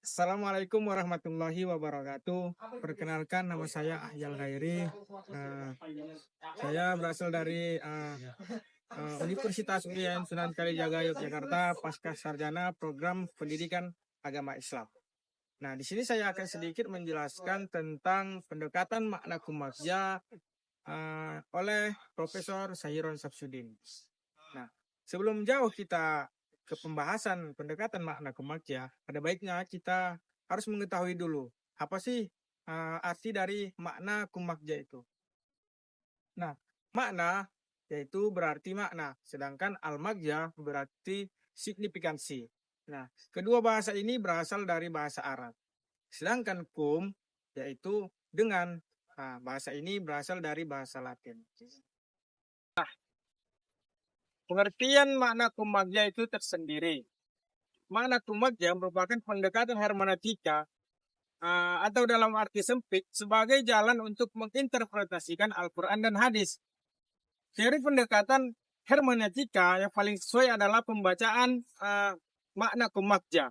Assalamualaikum warahmatullahi wabarakatuh. Perkenalkan, nama saya Ahyal Khairi. Nah, saya berasal dari Universitas UIN Sunan Kalijaga Yogyakarta, pasca sarjana program pendidikan agama Islam. Nah, di sini saya akan sedikit menjelaskan tentang pendekatan makna kumaksya oleh Profesor Sahiron Samsudin. Nah, sebelum jauh kita ke pembahasan pendekatan makna kumaksya, ada baiknya kita harus mengetahui dulu apa sih arti dari makna kumaksya itu. Nah, makna yaitu berarti makna, sedangkan al-maksya berarti signifikansi. Nah, kedua bahasa ini berasal dari bahasa Arab. Sedangkan kum yaitu dengan, bahasa ini berasal dari bahasa Latin. Pengertian makna kumaksya itu tersendiri. Makna kumaksya merupakan pendekatan hermeneutika atau dalam arti sempit sebagai jalan untuk menginterpretasikan Al-Quran dan hadis. Teori pendekatan hermeneutika yang paling sesuai adalah pembacaan makna kumaksya,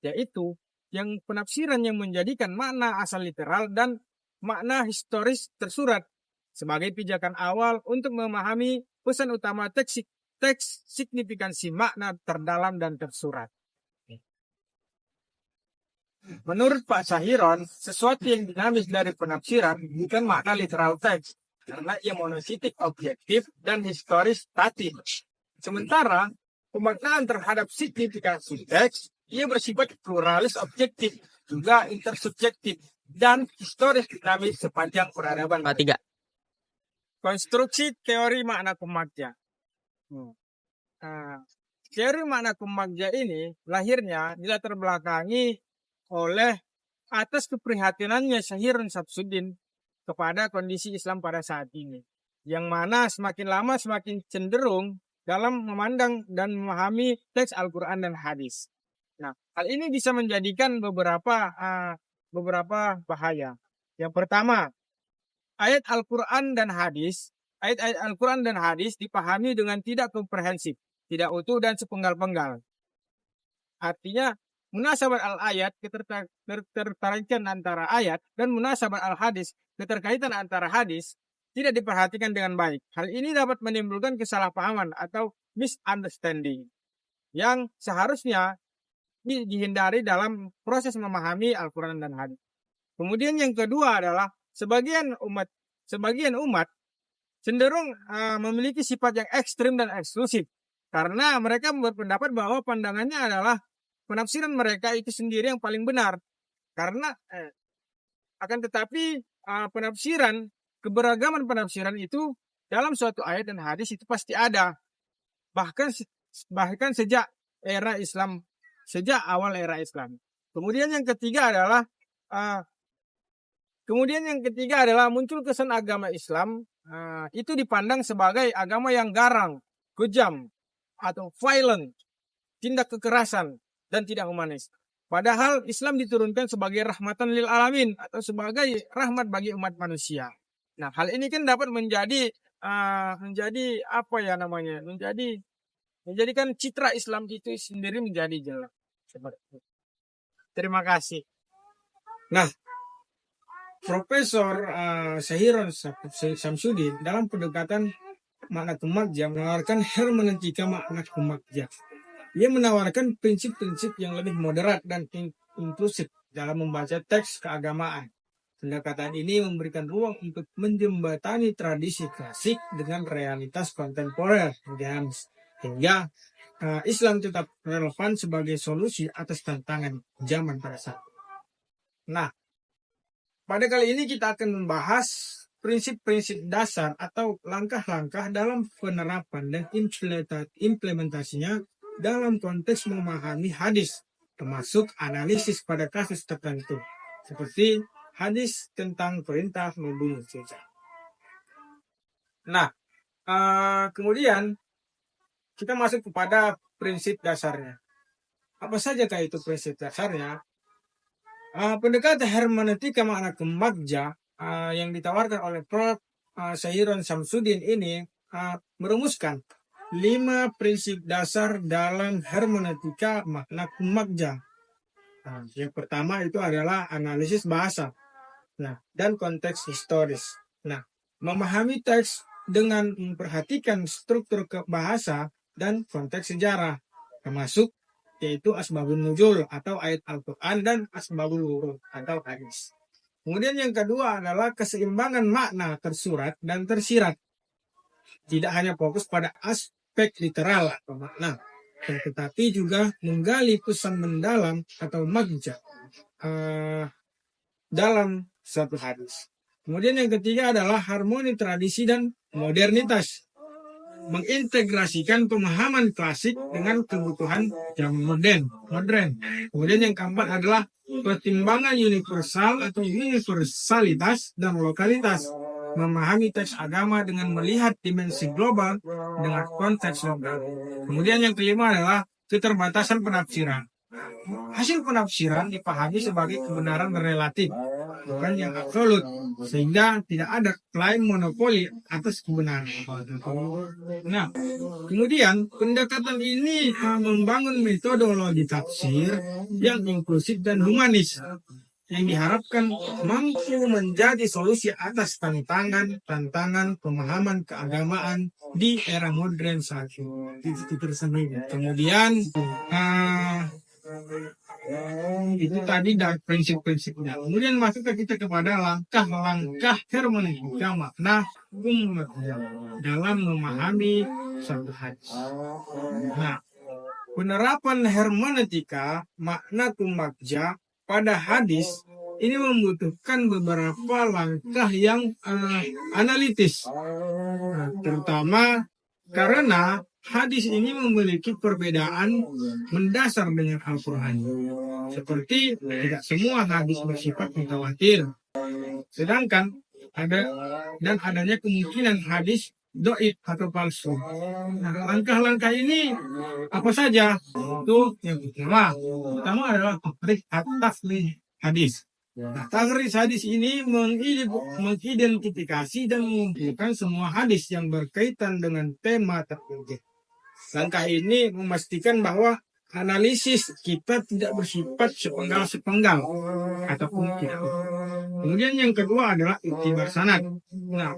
yaitu yang penafsiran yang menjadikan makna asal literal dan makna historis tersurat sebagai pijakan awal untuk memahami pesan utama teks signifikansi makna terdalam dan tersurat. Menurut Pak Sahiron, sesuatu yang dinamis dari penafsiran bukan makna literal teks, karena ia monositik objektif dan historis statis. Sementara, pemaknaan terhadap signifikansi teks, ia bersifat pluralis objektif, juga intersubjektif, dan historis dinamis sepanjang peradaban. Tiga. Konstruksi teori makna kumaksya. Teori makna kumaksya ini lahirnya dilatar belakangi oleh atas keprihatinannya Sahiron Samsudin kepada kondisi Islam pada saat ini, yang mana semakin lama semakin cenderung dalam memandang dan memahami teks Al-Quran dan hadis. Nah, hal ini bisa menjadikan beberapa bahaya. Yang pertama, ayat Al-Quran dan ayat-ayat Al-Quran dan hadis dipahami dengan tidak komprehensif, tidak utuh dan sepenggal-penggal. Artinya, munasabat al-ayat, ketertarikan antara ayat, dan munasabat al-hadis, keterkaitan antara hadis, tidak diperhatikan dengan baik. Hal ini dapat menimbulkan kesalahpahaman atau misunderstanding yang seharusnya dihindari dalam proses memahami Al-Quran dan hadis. Kemudian yang kedua adalah sebagian umat cenderung memiliki sifat yang ekstrim dan eksklusif karena mereka berpendapat bahwa pandangannya adalah penafsiran mereka itu sendiri yang paling benar. Karena akan tetapi keberagaman penafsiran itu dalam suatu ayat dan hadis itu pasti ada. Bahkan sejak awal era Islam. Kemudian yang ketiga adalah muncul kesan agama Islam itu dipandang sebagai agama yang garang, kejam, atau violent, tindak kekerasan, dan tidak humanis. Padahal Islam diturunkan sebagai rahmatan lil alamin atau sebagai rahmat bagi umat manusia. Nah, hal ini kan dapat menjadikan citra Islam itu sendiri menjadi jelek. Terima kasih. Nah, Profesor Sahiron Samsudin dalam pendekatan makna kumaksya menawarkan hermeneutika makna kumaksya. Ia menawarkan prinsip-prinsip yang lebih moderat dan inklusif dalam membaca teks keagamaan. Pendekatan ini memberikan ruang untuk menjembatani tradisi klasik dengan realitas kontemporer hingga Islam tetap relevan sebagai solusi atas tantangan zaman pada saat. Nah, pada kali ini kita akan membahas prinsip-prinsip dasar atau langkah-langkah dalam penerapan dan implementasinya dalam konteks memahami hadis, termasuk analisis pada kasus tertentu, seperti hadis tentang perintah membunuh cicak. Nah, kemudian kita masuk kepada prinsip dasarnya. Apa saja itu prinsip dasarnya? Pendekatan hermeneutika makna kumaksya yang ditawarkan oleh Prof. Sahiron Samsudin ini merumuskan 5 prinsip dasar dalam hermeneutika makna kumaksya. Nah, yang pertama itu adalah analisis bahasa. Nah, dan konteks historis. Nah, memahami teks dengan memperhatikan struktur bahasa dan konteks sejarah, termasuk yaitu asbabun nuzul atau ayat Al-Quran dan asbabul wurud atau hadis. Kemudian yang kedua adalah keseimbangan makna tersurat dan tersirat. Tidak hanya fokus pada aspek literal atau makna, tetapi juga menggali pesan mendalam atau magja dalam suatu hadis. Kemudian yang ketiga adalah harmoni tradisi dan modernitas. Mengintegrasikan pemahaman klasik dengan kebutuhan zaman modern. Kemudian yang keempat adalah pertimbangan universal atau universalitas dan lokalitas. Memahami teks agama dengan melihat dimensi global dengan konteks lokal. Kemudian yang kelima adalah keterbatasan penafsiran. Hasil penafsiran dipahami sebagai kebenaran relatif, bukan yang absolut, sehingga tidak ada klaim monopoli atas kebenaran. Nah, kemudian pendekatan ini membangun metodologi tafsir yang inklusif dan humanis, yang diharapkan mampu menjadi solusi atas tantangan pemahaman keagamaan di era modern saat ini. Kemudian itu tadi dari prinsip-prinsipnya. Kemudian masuk kita kepada langkah-langkah hermeneutika makna hukum dalam memahami suatu hadis. Nah, penerapan hermeneutika makna tumakja pada hadis ini membutuhkan beberapa langkah yang analitis, terutama karena hadis ini memiliki perbedaan mendasar dengan Al-Quran. Seperti tidak semua hadis bersifat mutawatir. Sedangkan adanya kemungkinan hadis doib atau palsu. Nah, langkah-langkah ini apa saja? Itu yang pertama adalah tahrij hadis. Nah, tahrij hadis ini mengidentifikasi dan mengumpulkan semua hadis yang berkaitan dengan tema tertentu. Langkah ini memastikan bahwa analisis kita tidak bersifat sepenggal-sepenggal ataupun tidak. Kemudian yang kedua adalah iktibar sanad. Nah,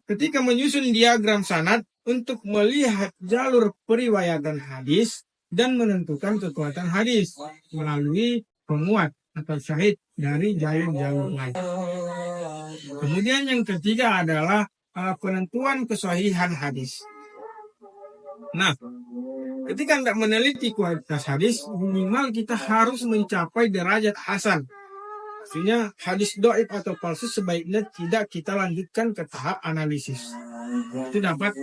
ketika menyusun diagram sanad untuk melihat jalur periwayatan hadis dan menentukan kekuatan hadis melalui penguat atau syahid dari jalur-jalur lain. Kemudian yang ketiga adalah penentuan kesahihan hadis. Nah, ketika hendak meneliti kualitas hadis, minimal kita harus mencapai derajat hasan. Artinya hadis doib atau palsu sebaiknya tidak kita lanjutkan ke tahap analisis. Itu dapat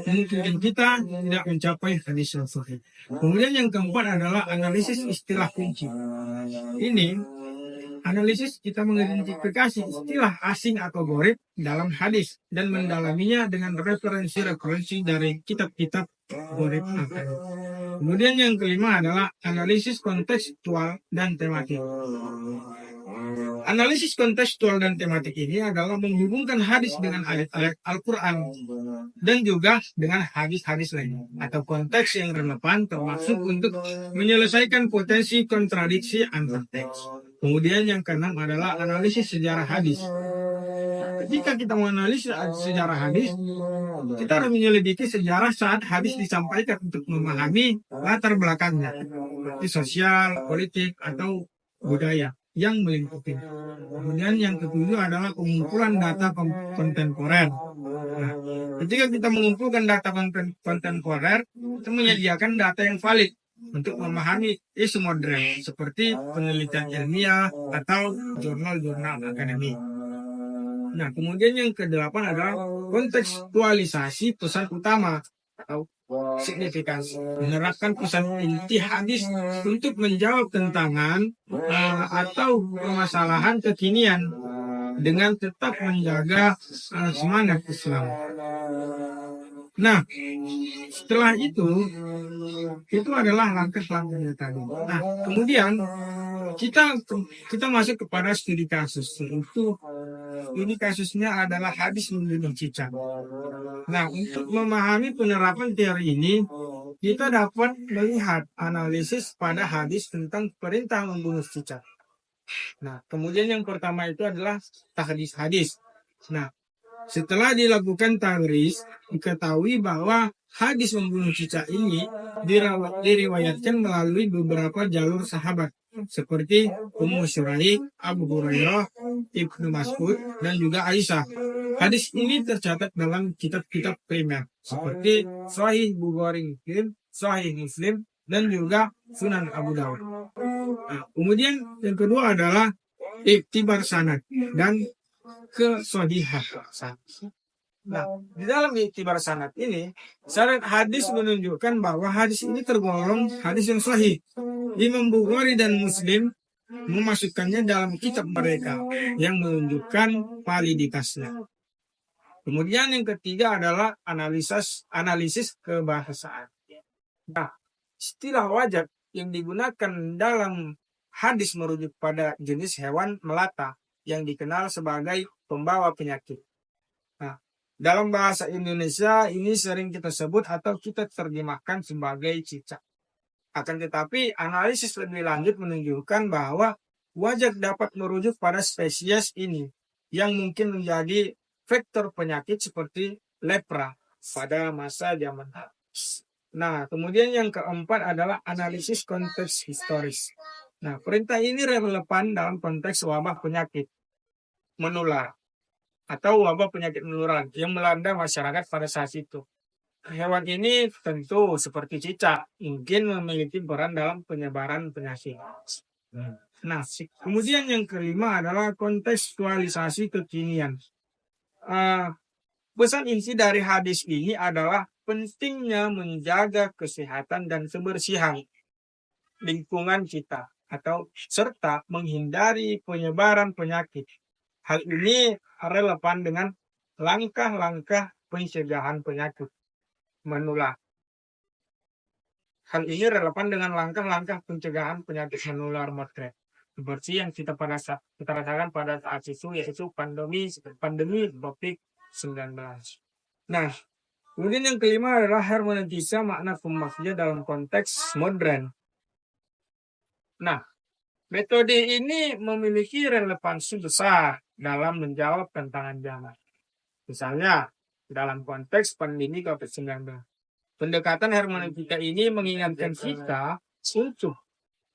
memungkinkan kita tidak mencapai hadis yang sahih. Kemudian yang keempat adalah analisis istilah kunci. Ini analisis kita mengidentifikasi istilah asing atau gharib dalam hadis dan mendalaminya dengan referensi-referensi dari kitab-kitab gharib. Kemudian yang kelima adalah analisis kontekstual dan tematik. Analisis kontekstual dan tematik ini adalah menghubungkan hadis dengan ayat-ayat Al-Quran dan juga dengan hadis-hadis lain atau konteks yang relevan termasuk untuk menyelesaikan potensi kontradiksi antar teks. Kemudian yang keenam adalah analisis sejarah hadis. Ketika kita menganalisis sejarah hadis, kita harus menyelidiki sejarah saat hadis disampaikan untuk memahami latar belakangnya, seperti sosial, politik, atau budaya yang melingkupi. Kemudian yang ketujuh adalah pengumpulan data kontemporer. Nah, ketika kita mengumpulkan data kontemporer, kita menyediakan data yang valid untuk memahami isu modern seperti penelitian ilmiah atau jurnal-jurnal akademik. Nah, kemudian yang kedelapan adalah kontekstualisasi pesan utama atau signifikansi. Menerapkan pesan inti hadis untuk menjawab tantangan atau permasalahan kekinian dengan tetap menjaga semangat Islam. Nah, setelah itu adalah langkah-langkahnya tadi. Nah, kemudian kita masuk kepada studi kasus. Itu ini kasusnya adalah hadis membunuh cicak. Nah, untuk memahami penerapan teori ini, kita dapat melihat analisis pada hadis tentang perintah membunuh cicak. Nah, kemudian yang pertama itu adalah tahdis hadis. Nah, setelah dilakukan tahris, diketahui bahwa hadis membunuh cicak ini diriwayatkan melalui beberapa jalur sahabat seperti Ummu Syuraih, Abu Hurairah, Ibnu Mas'ud, dan juga Aisyah. Hadis ini tercatat dalam kitab-kitab primer seperti Sahih Bukhari Muslim, Sahih Muslim, dan juga Sunan Abu Dawud. Nah, kemudian yang kedua adalah iktibar sanad dan kesahihan. Nah, di dalam iktibar sanad ini, sanad hadis menunjukkan bahwa hadis ini tergolong hadis yang sahih. Imam Bukhari dan Muslim memasukkannya dalam kitab mereka yang menunjukkan validitasnya. Kemudian yang ketiga adalah analisis kebahasaan. Nah, istilah wajak yang digunakan dalam hadis merujuk pada jenis hewan melata yang dikenal sebagai pembawa penyakit. Nah, dalam bahasa Indonesia ini sering kita sebut atau kita terjemahkan sebagai cicak. Akan tetapi analisis lebih lanjut menunjukkan bahwa wajak dapat merujuk pada spesies ini yang mungkin menjadi vektor penyakit seperti lepra pada masa zaman. Nah, kemudian yang keempat adalah analisis konteks historis. Nah, perintah ini relevan dalam konteks wabah penyakit menular atau wabah penyakit menular yang melanda masyarakat pada saat itu. Hewan ini tentu seperti cicak mungkin memiliki peran dalam penyebaran penyakit. Nah, kemudian yang kelima adalah kontekstualisasi kekinian. Pesan inti dari hadis ini adalah pentingnya menjaga kesehatan dan kebersihan lingkungan kita atau serta menghindari penyebaran penyakit. Hal ini relevan dengan langkah-langkah pencegahan penyakit menular. Hal ini relevan dengan langkah-langkah pencegahan penyakit menular modern seperti yang kita rasakan pada saat itu, yaitu pandemi COVID-19. Nah, kemudian yang kelima adalah hermeneutika makna kemaksudnya dalam konteks modern. Nah, metode ini memiliki relevansi besar dalam menjawab tantangan zaman. Misalnya, dalam konteks pandemi COVID-19. Pendekatan hermeneutika ini mengingatkan kita untuk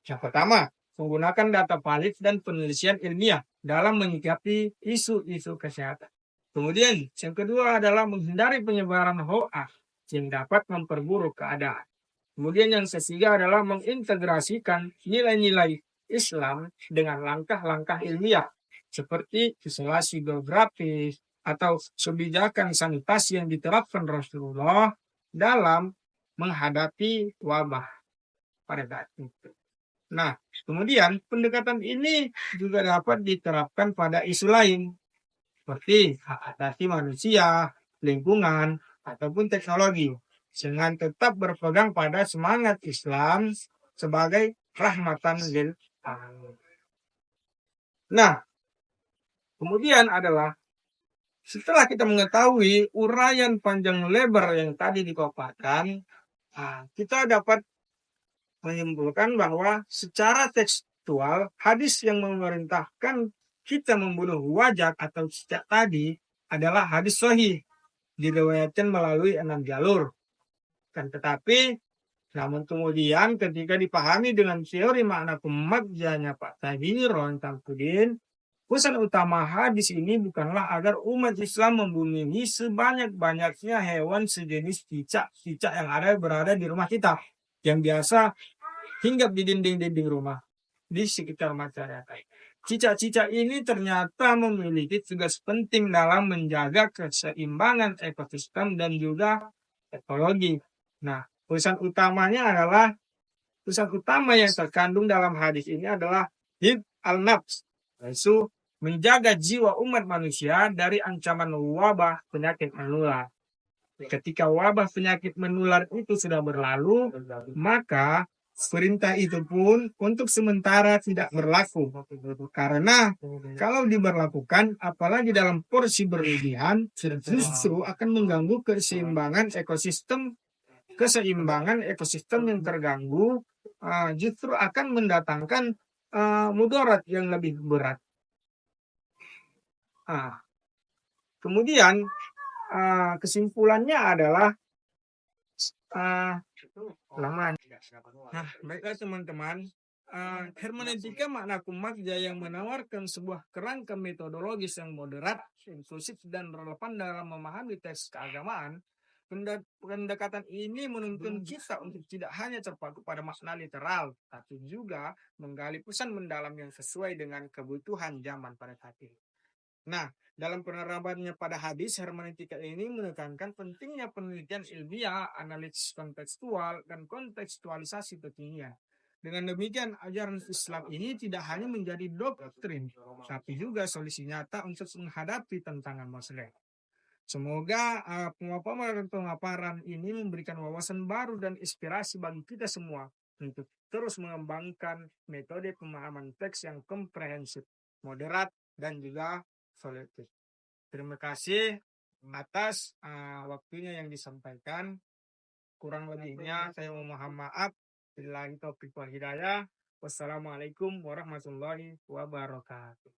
yang pertama, menggunakan data valid dan penelitian ilmiah dalam menyikapi isu-isu kesehatan. Kemudian, yang kedua adalah menghindari penyebaran hoaks yang dapat memperburuk keadaan. Kemudian yang ketiga adalah mengintegrasikan nilai-nilai Islam dengan langkah-langkah ilmiah seperti isolasi geografis atau kebijakan sanitasi yang diterapkan Rasulullah dalam menghadapi wabah pada saat itu. Nah, kemudian pendekatan ini juga dapat diterapkan pada isu lain seperti hak asasi manusia, lingkungan, ataupun teknologi dengan tetap berpegang pada semangat Islam sebagai rahmatan lil alamin. Nah, kemudian adalah setelah kita mengetahui uraian panjang lebar yang tadi dipaparkan, kita dapat menyimpulkan bahwa secara tekstual hadis yang memerintahkan kita membunuh wajak atau cicak tadi adalah hadis sahih, diriwayatkan melalui 6 jalur. Kan tetapi namun kemudian ketika dipahami dengan teori makna kemaksudnya Pak Tahiron Tamkudin, pesan utama hadis ini bukanlah agar umat Islam membunuh sebanyak-banyaknya hewan sejenis cicak yang berada di rumah kita, yang biasa hinggap di dinding-dinding rumah di sekitar masyarakat. Cicak-cicak ini ternyata memiliki tugas penting dalam menjaga keseimbangan ekosistem dan juga ekologi. Nah, pesan utama yang terkandung dalam hadis ini adalah hifz al-nafs, yaitu menjaga jiwa umat manusia dari ancaman wabah penyakit menular. Ketika wabah penyakit menular itu sudah berlalu, maka perintah itu pun untuk sementara tidak berlaku. Karena kalau diberlakukan, apalagi dalam porsi berlebihan, justru akan mengganggu keseimbangan ekosistem keseimbangan ekosistem yang terganggu justru akan mendatangkan mudarat yang lebih berat. Nah, kemudian kesimpulannya adalah lama. Nah, baiklah teman-teman. Hermeneutika makna kumagja yang menawarkan sebuah kerangka metodologis yang moderat, inklusif, dan relevan dalam memahami teks keagamaan. Pendekatan ini menuntun kita untuk tidak hanya terpaku pada makna literal, tapi juga menggali pesan mendalam yang sesuai dengan kebutuhan zaman pada saat ini. Nah, dalam penerapannya pada hadis, hermeneutika ini menekankan pentingnya penelitian ilmiah, analisis kontekstual, dan kontekstualisasi kekinian. Dengan demikian, ajaran Islam ini tidak hanya menjadi doktrin, tapi juga solusi nyata untuk menghadapi tantangan modern. Semoga pemaparan ini memberikan wawasan baru dan inspirasi bagi kita semua untuk terus mengembangkan metode pemahaman teks yang komprehensif, moderat, dan juga solutif. Terima kasih atas waktunya yang disampaikan. Kurang lebihnya saya memohon maaf. Billahi taufiq wal hidayah. Wassalamualaikum warahmatullahi wabarakatuh.